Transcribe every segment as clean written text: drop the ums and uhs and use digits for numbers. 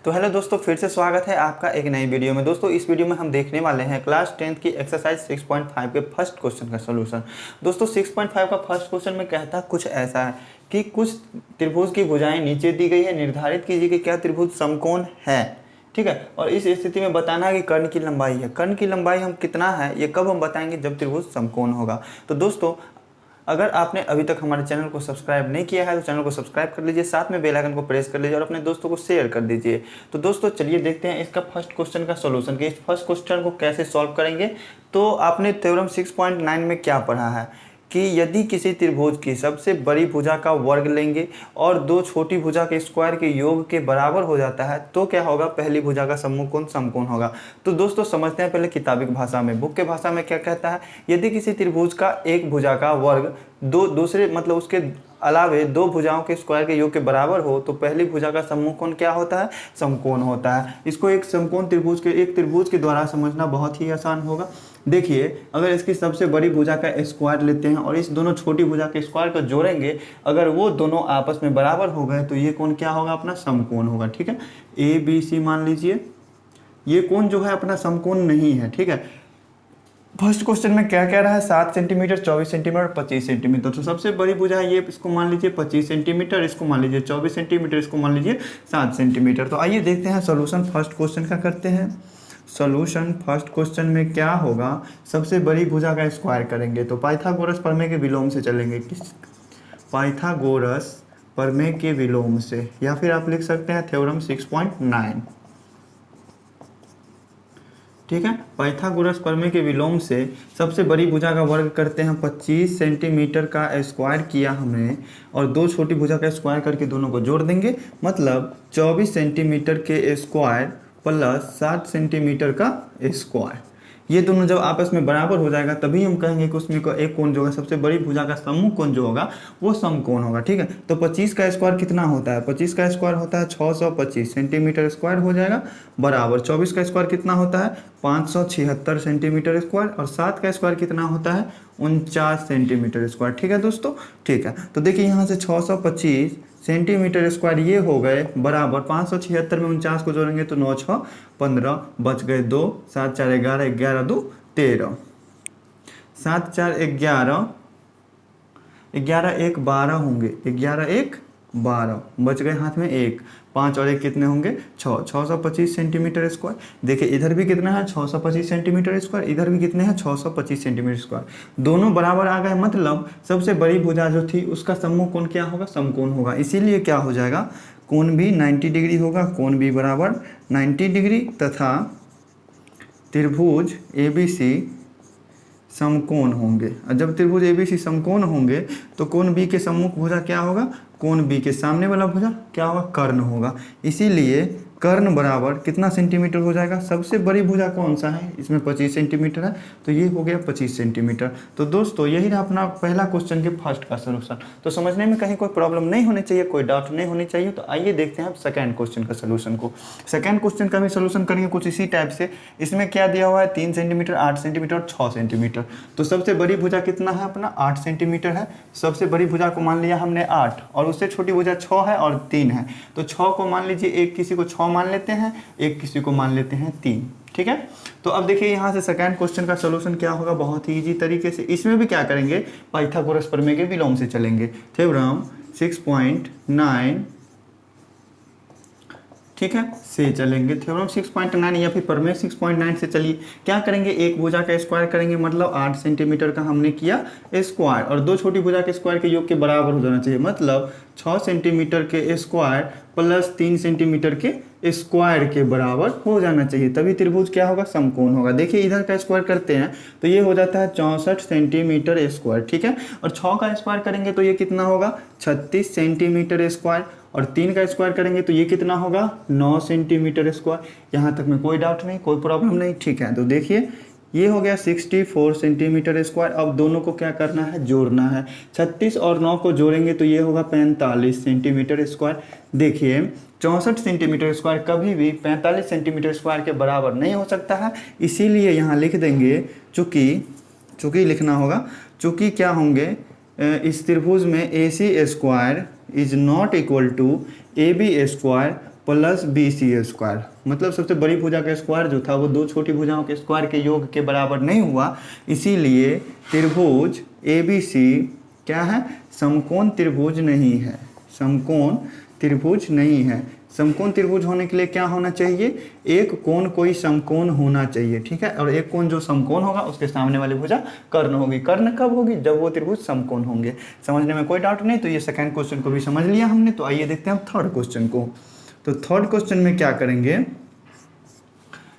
तो हेलो दोस्तों, फिर से स्वागत है आपका एक नई वीडियो में। दोस्तों इस वीडियो में हम देखने वाले हैं क्लास 10th की एक्सरसाइज 6.5 के फर्स्ट क्वेश्चन का सलूशन। दोस्तों 6.5 का फर्स्ट क्वेश्चन में कहता कुछ ऐसा है कि कुछ त्रिभुज की भुजाएं नीचे दी गई है, निर्धारित कीजिए कि क्या त्रिभुज समकोण है। ठीक है, और इस स्थिति में बताना है कि कर्ण की लंबाई है। कर्ण की लंबाई हम कितना है ये कब हम बताएंगे, जब त्रिभुज समकोण होगा। तो दोस्तों अगर आपने अभी तक हमारे चैनल को सब्सक्राइब नहीं किया है तो चैनल को सब्सक्राइब कर लीजिए, साथ में बेल आइकन को प्रेस कर लीजिए और अपने दोस्तों को शेयर कर दीजिए। तो दोस्तों चलिए देखते हैं इसका फर्स्ट क्वेश्चन का सॉल्यूशन कि इस फर्स्ट क्वेश्चन को कैसे सॉल्व करेंगे। तो आपने थ्योरम 6.9 में क्या पढ़ा है कि यदि किसी त्रिभुज की सबसे बड़ी भुजा का वर्ग लेंगे और दो छोटी भुजा के स्क्वायर के योग के बराबर हो जाता है तो क्या होगा, पहली भुजा का समूह कोण समकोण होगा। तो दोस्तों समझते हैं पहले किताबिक भाषा में, बुक के भाषा में क्या कहता है, यदि किसी त्रिभुज का एक भुजा का वर्ग दो दूसरे मतलब उसके अलावे दो भुजाओं के स्क्वायर के योग के बराबर हो तो पहली भुजा का समूह कोण क्या होता है, समकोण होता है। इसको एक समकोण त्रिभुज के एक त्रिभुज के द्वारा समझना बहुत ही आसान होगा। देखिए अगर इसकी सबसे बड़ी भुजा का स्क्वायर लेते हैं और इस दोनों छोटी भुजा के स्क्वायर को जोड़ेंगे, अगर वो दोनों आपस में बराबर हो गए तो ये कोण क्या होगा, अपना समकोण होगा। ठीक है, ए बी सी मान लीजिए ये कोण जो है अपना समकोण नहीं है। ठीक है, फर्स्ट क्वेश्चन में क्या कह रहा है, 7 सेंटीमीटर, 24 सेंटीमीटर, 25 सेंटीमीटर। तो सबसे बड़ी भुजा है ये, इसको मान लीजिए 25 सेंटीमीटर, इसको मान लीजिए 24 सेंटीमीटर, इसको मान लीजिए 7 सेंटीमीटर। तो आइए देखते हैं सोल्यूशन फर्स्ट क्वेश्चन का करते हैं। सोल्यूशन फर्स्ट क्वेश्चन में क्या होगा, सबसे बड़ी भुजा का स्क्वायर करेंगे तो पाइथागोरस प्रमेय के विलोम से चलेंगे। किस पाइथागोरस प्रमेय के विलोम से, या फिर आप लिख सकते हैं थ्योरम 6.9। ठीक है, पाइथागोरस प्रमेय के विलोम से सबसे बड़ी भुजा का वर्ग करते हैं 25 सेंटीमीटर का स्क्वायर किया हमने और दो छोटी भुजा का स्क्वायर करके दोनों को जोड़ देंगे, मतलब 24 सेंटीमीटर के स्क्वायर प्लस 7 सेंटीमीटर का स्क्वायर। ये दोनों जब आपस में बराबर हो जाएगा तभी हम कहेंगे कि उसमें को एक कोण जो होगा, सबसे बड़ी भुजा का समूह कोण जो होगा वो समकोण होगा। ठीक है, तो 25 का स्क्वायर कितना होता है, 25 का स्क्वायर होता है 625 सेंटीमीटर स्क्वायर हो जाएगा, बराबर 24 का स्क्वायर कितना होता है 576 सेंटीमीटर स्क्वायर और 7 का स्क्वायर कितना होता है 49 सेंटीमीटर स्क्वायर। ठीक है दोस्तों, ठीक है, तो देखिए यहाँ से 625 सेंटीमीटर स्क्वायर ये हो गए बराबर 576 में 49 को जोड़ेंगे तो 9 6 15, बच गए 2, 7 4 11, 11 2 13, 7 4 11, 11 1 12 होंगे, 11 1 12, बच गए हाथ में 1, 5 और 1 कितने होंगे 6, 625 सेंटीमीटर स्क्वायर। देखिए इधर भी कितना है 625 सेंटीमीटर स्क्वायर, इधर भी कितने हैं 625 सेंटीमीटर स्क्वायर, दोनों बराबर आ गए, मतलब सबसे बड़ी भुजा जो थी उसका समूह कोण क्या होगा, समकोण होगा। इसीलिए क्या हो जाएगा, कोण भी 90 डिग्री होगा, कोण भी बराबर 90 डिग्री तथा त्रिभुज ABC समकोण होंगे। और जब त्रिभुज ABC समकोण होंगे तो कोण B के सम्मुख भुजा क्या होगा, कोण B के सामने वाला भुजा क्या होगा, कर्ण होगा। इसीलिए कर्ण बराबर कितना सेंटीमीटर हो जाएगा, सबसे बड़ी भुजा कौन सा है, इसमें 25 सेंटीमीटर है तो ये हो गया 25 सेंटीमीटर। तो दोस्तों यही रहा अपना पहला क्वेश्चन के फर्स्ट का सलूशन। तो समझने में कहीं कोई प्रॉब्लम नहीं होनी चाहिए, कोई डाउट नहीं होनी चाहिए। तो आइए देखते हैं सेकेंड क्वेश्चन का सलूशन को। सेकेंड क्वेश्चन का भी सोल्यूशन करेंगे कुछ इसी टाइप से। इसमें क्या दिया हुआ है 3 सेंटीमीटर, 8 सेंटीमीटर, 6 सेंटीमीटर। तो सबसे बड़ी भुजा कितना है अपना 8 सेंटीमीटर है, सबसे बड़ी भुजा को मान लिया हमने 8 और उससे छोटी भुजा 6 है और 3 है। तो 6 को मान लीजिए, एक किसी को 6 मान लेते हैं, एक किसी को मान लेते हैं 3। ठीक है, तो अब देखिए यहाँ से सेकंड क्वेश्चन का सलूशन क्या होगा, बहुत ही इजी तरीके से। इसमें भी क्या करेंगे, पाइथागोरस प्रमेय के विलोम से चलेंगे। थ्योरम 6.9 ठीक है से चलेंगे, थ्योरम 6.9 या फिर प्रमेय 6.9 से चलिए। क्या करेंगे, एक भुजा का स्क्वायर करेंगे, मतलब 8 सेंटीमीटर का हमने किया स्क्वायर और दो छोटी भुजा के स्क्वायर के योग के बराबर हो जाना चाहिए, मतलब 6 सेंटीमीटर के स्क्वायर प्लस 3 सेंटीमीटर के स्क्वायर के बराबर हो जाना चाहिए, तभी त्रिभुज क्या होगा, समकोण होगा। देखिए इधर का स्क्वायर करते हैं तो ये हो जाता है 64 सेंटीमीटर स्क्वायर। ठीक है, और 6 का स्क्वायर करेंगे तो ये कितना होगा 36 सेंटीमीटर स्क्वायर और 3 का स्क्वायर करेंगे तो ये कितना होगा 9 सेंटीमीटर स्क्वायर। यहाँ तक में कोई डाउट नहीं, कोई प्रॉब्लम नहीं। ठीक है, तो देखिए ये हो गया 64 सेंटीमीटर स्क्वायर। अब दोनों को क्या करना है, जोड़ना है। 36 और 9 को जोड़ेंगे तो ये होगा 45 सेंटीमीटर स्क्वायर। देखिए 64 सेंटीमीटर स्क्वायर कभी भी 45 सेंटीमीटर स्क्वायर के बराबर नहीं हो सकता है, इसीलिए यहाँ लिख देंगे चूँकि लिखना होगा, चूँकि क्या होंगे इस त्रिभुज में AC square is not equal to AB square plus B C square, मतलब सबसे बड़ी भुजा का स्क्वायर जो था वो दो छोटी भुजाओं के स्क्वायर के योग के बराबर नहीं हुआ, इसीलिए त्रिभुज ए बी सी क्या है, समकोण त्रिभुज नहीं है, समकोण त्रिभुज नहीं है। समकोण त्रिभुज होने के लिए क्या होना चाहिए, एक कोण कोई समकोण होना चाहिए, ठीक है। और एक कोण जो समकोण होगा उसके सामने वाली भुजा कर्ण होगी। कर्ण कब होगी, जब वो त्रिभुज समकोण होंगे। समझने में कोई डाउट नहीं। तो ये सेकंड क्वेश्चन को भी समझ लिया हमने। तो आइए देखते हैं हम थर्ड क्वेश्चन को। तो थर्ड क्वेश्चन में क्या करेंगे,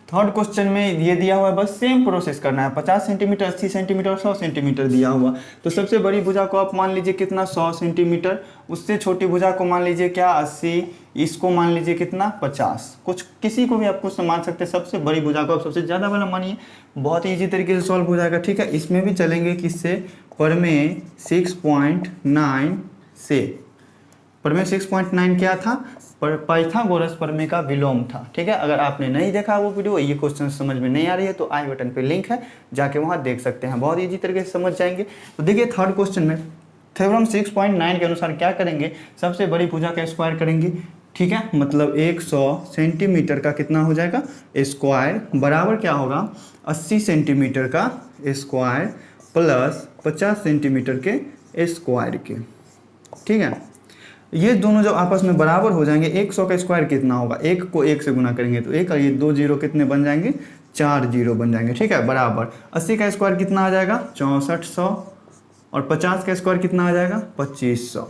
थर्ड क्वेश्चन में ये दिया हुआ है, बस सेम प्रोसेस करना है। 50 सेंटीमीटर, 80 सेंटीमीटर और 100 सेंटीमीटर दिया हुआ। तो सबसे बड़ी भुजा को आप मान लीजिए कितना, 100 सेंटीमीटर। उससे छोटी भुजा को मान लीजिए क्या, 80। इसको मान लीजिए कितना, 50। कुछ किसी को भी आप कुछ मान सकते हैं। सबसे बड़ी भुजा को आप सबसे ज़्यादा वाला मानिए, बहुत ईजी तरीके से सॉल्व हो जाएगा, ठीक है। इसमें भी चलेंगे किससे, प्रमेय 6.9 से। प्रमेय 6.9 क्या था, पाइथागोरस प्रमेय का विलोम था, ठीक है। अगर आपने नहीं देखा वो वीडियो, ये क्वेश्चन समझ में नहीं आ रही है, तो आई बटन पे लिंक है, जाके वहाँ देख सकते हैं, बहुत इजी तरीके से समझ जाएंगे। तो देखिए थर्ड क्वेश्चन में थ्योरम 6.9 के अनुसार क्या करेंगे, सबसे बड़ी भुजा का स्क्वायर करेंगे, ठीक है। मतलब 100 सेंटीमीटर का कितना हो जाएगा स्क्वायर, बराबर क्या होगा 80 सेंटीमीटर का स्क्वायर प्लस 50 सेंटीमीटर के स्क्वायर के, ठीक है। ये दोनों जब आपस में बराबर हो जाएंगे, 100 का स्क्वायर कितना होगा, 1 को 1 से गुना करेंगे तो 1, और ये 2 जीरो कितने बन जाएंगे, 4 जीरो बन जाएंगे, ठीक है। बराबर 80 का स्क्वायर कितना आ जाएगा 6400, और 50 का स्क्वायर कितना आ जाएगा 2500।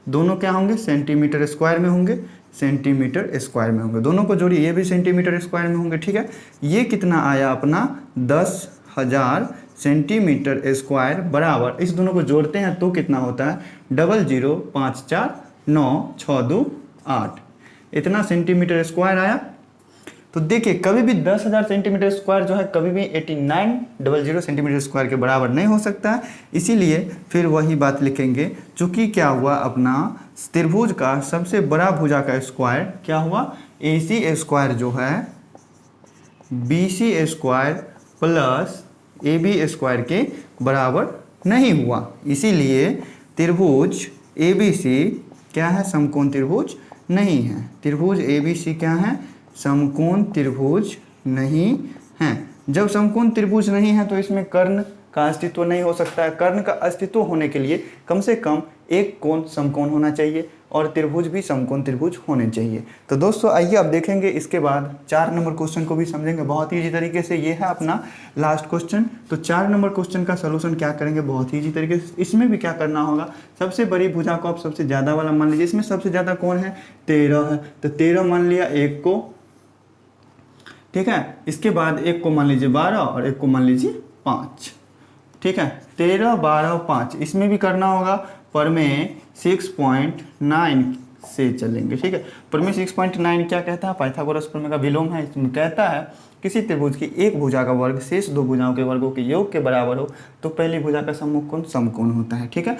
दोनों क्या होंगे, सेंटीमीटर स्क्वायर में होंगे, सेंटीमीटर स्क्वायर में होंगे। दोनों को जोड़िए, ये भी सेंटीमीटर स्क्वायर में होंगे, ठीक है। ये कितना आया अपना 10,000 सेंटीमीटर स्क्वायर बराबर, इस दोनों को जोड़ते हैं तो कितना होता है 00549628, इतना सेंटीमीटर स्क्वायर आया। तो देखिए कभी भी 10,000 सेंटीमीटर स्क्वायर जो है कभी भी 8900 सेंटीमीटर स्क्वायर के बराबर नहीं हो सकता है, इसीलिए फिर वही बात लिखेंगे। चूँकि क्या हुआ, अपना त्रिभुज का सबसे बड़ा भुजा का स्क्वायर क्या हुआ, AC स्क्वायर जो है BC square plus AB square के बराबर नहीं हुआ, इसीलिए त्रिभुज ABC क्या है, समकोण त्रिभुज नहीं है। त्रिभुज ABC क्या है, समकोण त्रिभुज नहीं है। जब समकोण त्रिभुज नहीं है तो इसमें कर्ण का अस्तित्व नहीं हो सकता है। कर्ण का अस्तित्व होने के लिए कम से कम एक कोण समकोण होना चाहिए, और त्रिभुज भी समकोण त्रिभुज होने चाहिए। तो दोस्तों आइए अब देखेंगे, इसके बाद 4 नंबर क्वेश्चन को भी समझेंगे बहुत ईजी तरीके से। ये है अपना लास्ट क्वेश्चन। तो 4 नंबर क्वेश्चन का सलूशन क्या करेंगे, बहुत ईजी तरीके से। इसमें भी क्या करना होगा, सबसे बड़ी भुजा को आप सबसे ज़्यादा वाला मान लीजिए। इसमें सबसे ज़्यादा कौन है, 13 है, तो 13 मान लिया एक को, ठीक है। इसके बाद एक को मान लीजिए 12 और एक को मान लीजिए 5, ठीक है। 13, 12, 5 इसमें भी करना होगा। प्रमेय 6.9 से चलेंगे, ठीक है। प्रमेय 6.9 क्या कहता है, पाइथागोरस प्रमेय का विलोम है। इसमें कहता है किसी त्रिभुज की एक भुजा का वर्ग शेष दो भुजाओं के वर्गों के योग के बराबर हो तो पहली भुजा का सम्मुख कोण समकोण होता है, ठीक है।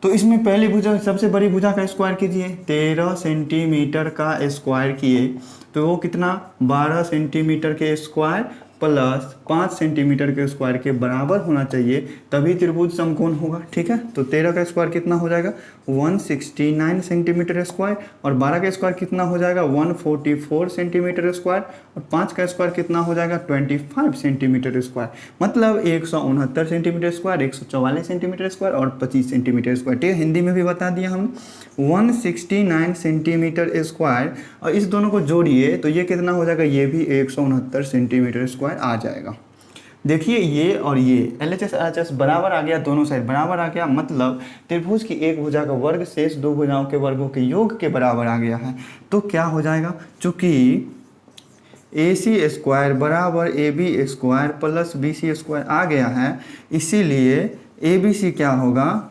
तो इसमें पहली भुजा सबसे बड़ी भुजा का स्क्वायर कीजिए, 13 सेंटीमीटर का स्क्वायर किए तो वो कितना 12 सेंटीमीटर के स्क्वायर प्लस 5 सेंटीमीटर के स्क्वायर के बराबर होना चाहिए, तभी त्रिभुज समकोण होगा, ठीक है। तो 13 का स्क्वायर कितना हो जाएगा 169 सेंटीमीटर स्क्वायर, और 12 का स्क्वायर कितना हो जाएगा 144 सेंटीमीटर स्क्वायर, और 5 का स्क्वायर कितना हो जाएगा 25 सेंटीमीटर स्क्वायर। मतलब 169 सेंटीमीटर स्क्वायर, 144 सेंटीमीटर स्क्वायर और 25 सेंटीमीटर स्क्वायर, ठीक है। हिंदी में भी बता दिया हमने 169 सेंटीमीटर स्क्वायर, और इस दोनों को जोड़िए तो ये कितना हो जाएगा, ये भी 169 सेंटीमीटर स्क्वायर आ जाएगा। देखिए ये और ये LHS RHS बराबर आ गया, दोनों साइड बराबर आ गया, मतलब त्रिभुज की एक भुजा का वर्ग शेष दो भुजाओं के वर्गों के योग के बराबर आ गया है। तो क्या हो जाएगा, चूंकि AC स्क्वायर बराबर AB square plus BC square आ गया है, इसीलिए ABC क्या होगा,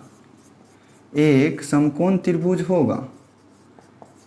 एक समकोण त्रिभुज होगा।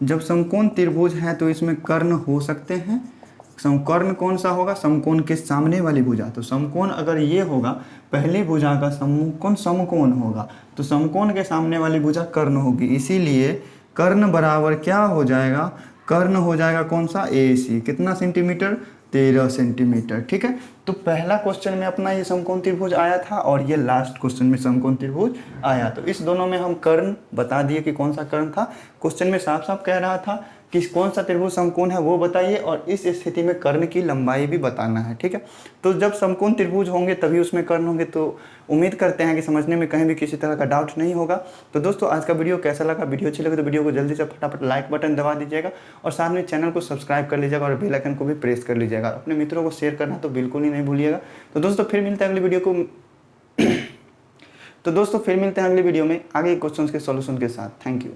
जब समकोण त्रिभुज है तो इसमें कर्ण हो सकते हैं। समकर्ण कौन सा होगा, समकोण के सामने वाली भुजा। तो समकोण अगर ये होगा, पहली भुजा का सम्मुख कोण समकोण होगा, तो समकोण के सामने वाली भुजा कर्ण होगी, इसीलिए कर्ण बराबर क्या हो जाएगा, कर्ण हो जाएगा कौन सा AC, कितना सेंटीमीटर 13 सेंटीमीटर, ठीक है। तो पहला क्वेश्चन में अपना ये समकोण त्रिभुज आया था, और ये लास्ट क्वेश्चन में समकोण त्रिभुज आया। तो इस दोनों में हम कर्ण बता दिए कि कौन सा कर्ण था। क्वेश्चन में साफ साफ कह रहा था किस कौन सा त्रिभुज समकोण है वो बताइए, और इस स्थिति में कर्ण की लंबाई भी बताना है, ठीक है। तो जब समकोण त्रिभुज होंगे तभी उसमें कर्ण होंगे। तो उम्मीद करते हैं कि समझने में कहीं भी किसी तरह का डाउट नहीं होगा। तो दोस्तों आज का वीडियो कैसा लगा, वीडियो अच्छी लगे तो वीडियो को जल्दी से फटाफट लाइक बटन दबा दीजिएगा और साथ में चैनल को सब्सक्राइब कर लीजिएगा और बेल आइकन को भी प्रेस कर लीजिएगा। अपने मित्रों को शेयर करना तो बिल्कुल ही नहीं भूलिएगा। तो दोस्तों फिर मिलते हैं अगली वीडियो को तो दोस्तों फिर मिलते हैं अगली वीडियो में आगे क्वेश्चंस के सॉल्यूशन के साथ। Thank you.